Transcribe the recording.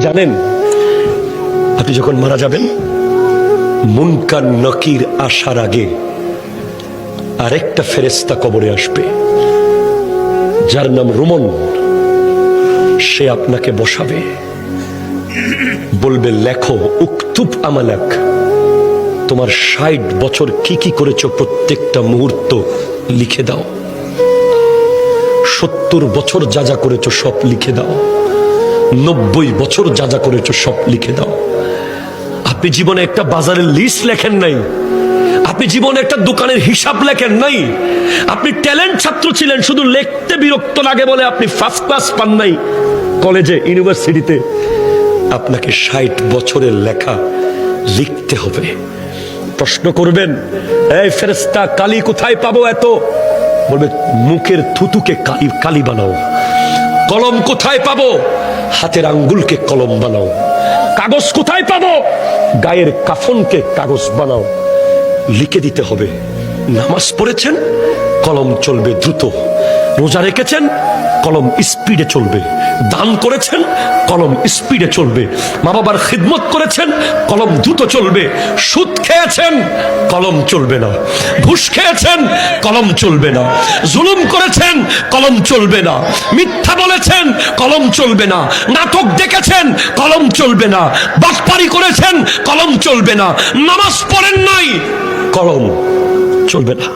জানেন আপনি যখন মারা যাবেন মুনকার নকির আসার আগে আরেকটা ফেরেশতা কবরে আসবে, যার নাম রুমন। সে আপনাকে বসাবে, বলবে লেখো, উকতুব আমালাক, তোমার ৬০ বছর কি কি করেছো প্রত্যেকটা মুহূর্ত লিখে দাও। ৭০ বছর যা যা করেছো সব লিখে দাও। ৯০ বছর যা যা করেছো সব লিখে দাও। আপনি জীবনে একটা বাজারের লিস্ট লেখেন নাই, আপনি জীবনে একটা দোকানের হিসাব লেখেন নাই, আপনি ট্যালেন্ট ছাত্র ছিলেন, শুধু লিখতে বিরক্ত লাগে বলে আপনি ফার্স্ট ক্লাস পান নাই কলেজে, ইউনিভার্সিটিতে। আপনাকে ৬০ বছরের লেখা লিখতে হবে। প্রশ্ন করবেন, এই ফেরেশতা কালি কোথায় পাবো এত? বলবে মুখের থুতুকে কালি বানাও। কলম কোথায় পাবো? হাতের আঙ্গুলকে কলম বানাও। কাগজ কোথায় পাবো? গায়ের কাফনকে কাগজ বানাও। লিখে দিতে হবে। নামাজ পড়েছেন, কলম চলবে দ্রুত। রোজা রেখেছেন, কলম স্পিডে চলবে। দান করেছেন, কলম স্পিডে চলবে। মা বাবার খিদমত করেছেন, কলম দ্রুত চলবে। সুদ খেয়েছেন, কলম চলবে না। ঘুষ খেয়েছেন, কলম চলবে না। জুলুম করেছেন, কলম চলবে না। মিথ্যা বলেছেন, কলম চলবে না। নাটক দেখেছেন, কলম চলবে না। বাটপারি করেছেন, কলম চলবে না। নামাজ পড়েন নাই, কলম চলবে না।